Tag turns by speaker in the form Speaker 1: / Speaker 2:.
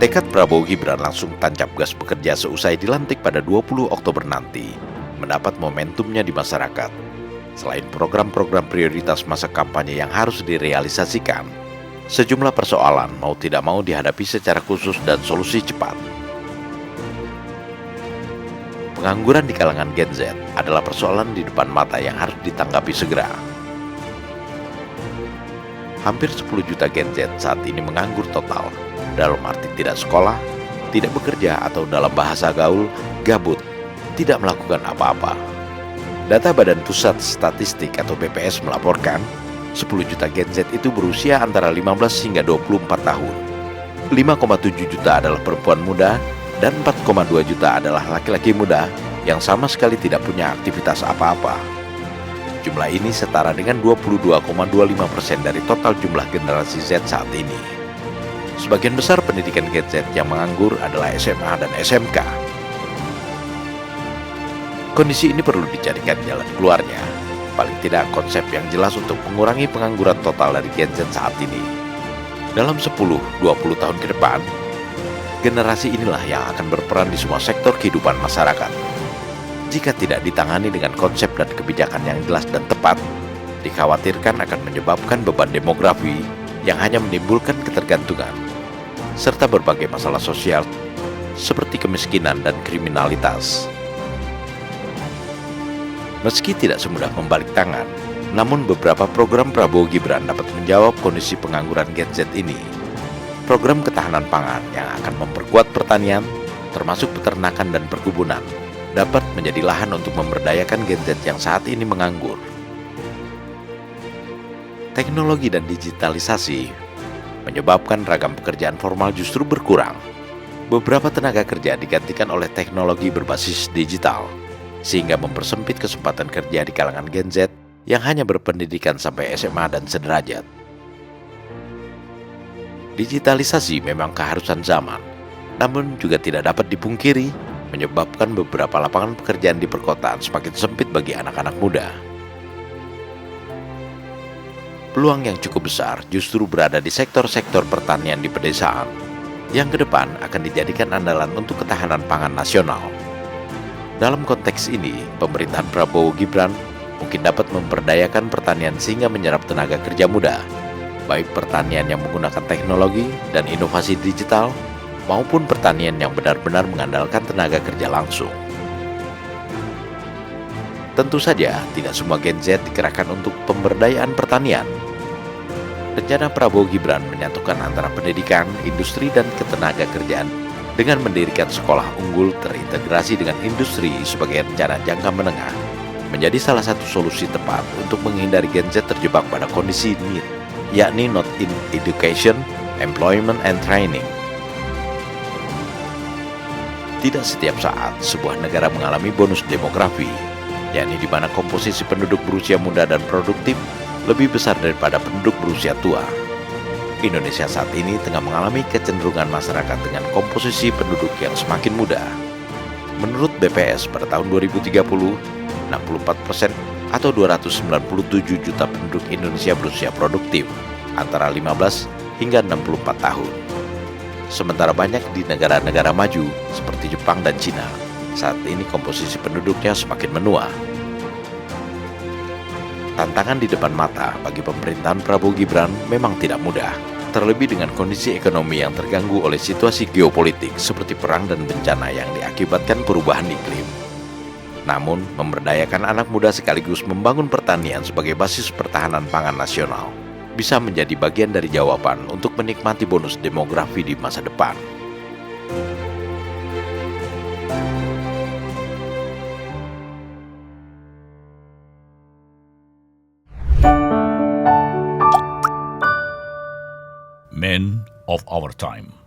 Speaker 1: Tekad Prabowo Gibran langsung tancap gas bekerja seusai dilantik pada 20 Oktober nanti, mendapat momentumnya di masyarakat. Selain program-program prioritas masa kampanye yang harus direalisasikan, sejumlah persoalan mau tidak mau dihadapi secara khusus dan solusi cepat. Pengangguran di kalangan Gen Z adalah persoalan di depan mata yang harus ditanggapi segera. Hampir 10 juta Gen Z saat ini menganggur total, dalam arti tidak sekolah, tidak bekerja, atau dalam bahasa gaul, gabut, tidak melakukan apa-apa. Data Badan Pusat Statistik atau BPS melaporkan, 10 juta Gen Z itu berusia antara 15 hingga 24 tahun. 5,7 juta adalah perempuan muda, dan 4,2 juta adalah laki-laki muda yang sama sekali tidak punya aktivitas apa-apa. Jumlah ini setara dengan 22,25% dari total jumlah generasi Z saat ini. Sebagian besar pendidikan Gen Z yang menganggur adalah SMA dan SMK. Kondisi ini perlu dicarikan jalan keluarnya, paling tidak konsep yang jelas untuk mengurangi pengangguran total dari Gen Z saat ini. Dalam 10-20 tahun ke depan, generasi inilah yang akan berperan di semua sektor kehidupan masyarakat. Jika tidak ditangani dengan konsep dan kebijakan yang jelas dan tepat, dikhawatirkan akan menyebabkan beban demografi yang hanya menimbulkan ketergantungan, serta berbagai masalah sosial seperti kemiskinan dan kriminalitas. Meski tidak semudah membalik tangan, namun beberapa program Prabowo Gibran dapat menjawab kondisi pengangguran Gen Z ini. Program ketahanan pangan yang akan memperkuat pertanian, termasuk peternakan dan perkebunan, dapat menjadi lahan untuk memberdayakan Gen Z yang saat ini menganggur. Teknologi dan digitalisasi menyebabkan ragam pekerjaan formal justru berkurang. Beberapa tenaga kerja digantikan oleh teknologi berbasis digital, sehingga mempersempit kesempatan kerja di kalangan Gen Z yang hanya berpendidikan sampai SMA dan sederajat. Digitalisasi memang keharusan zaman, namun juga tidak dapat dipungkiri menyebabkan beberapa lapangan pekerjaan di perkotaan semakin sempit bagi anak-anak muda. Peluang yang cukup besar justru berada di sektor-sektor pertanian di pedesaan, yang ke depan akan dijadikan andalan untuk ketahanan pangan nasional. Dalam konteks ini, pemerintahan Prabowo Gibran mungkin dapat memberdayakan pertanian sehingga menyerap tenaga kerja muda, baik pertanian yang menggunakan teknologi dan inovasi digital, maupun pertanian yang benar-benar mengandalkan tenaga kerja langsung. Tentu saja, tidak semua Gen Z dikerahkan untuk pemberdayaan pertanian. Rencana Prabowo Gibran menyatukan antara pendidikan, industri, dan ketenaga kerjaan dengan mendirikan sekolah unggul terintegrasi dengan industri sebagai rencana jangka menengah, menjadi salah satu solusi tepat untuk menghindari Gen Z terjebak pada kondisi need, yakni not in education, employment, and training. Tidak setiap saat sebuah negara mengalami bonus demografi, yakni di mana komposisi penduduk berusia muda dan produktif lebih besar daripada penduduk berusia tua. Indonesia saat ini tengah mengalami kecenderungan masyarakat dengan komposisi penduduk yang semakin muda. Menurut BPS pada tahun 2030, 64% atau 297 juta penduduk Indonesia berusia produktif, antara 15 hingga 64 tahun. Sementara banyak di negara-negara maju seperti Jepang dan Cina, saat ini komposisi penduduknya semakin menua. Tantangan di depan mata bagi pemerintahan Prabowo Gibran memang tidak mudah, terlebih dengan kondisi ekonomi yang terganggu oleh situasi geopolitik seperti perang dan bencana yang diakibatkan perubahan iklim. Namun, memberdayakan anak muda sekaligus membangun pertanian sebagai basis pertahanan pangan nasional bisa menjadi bagian dari jawaban untuk menikmati bonus demografi di masa depan.
Speaker 2: Men of our time.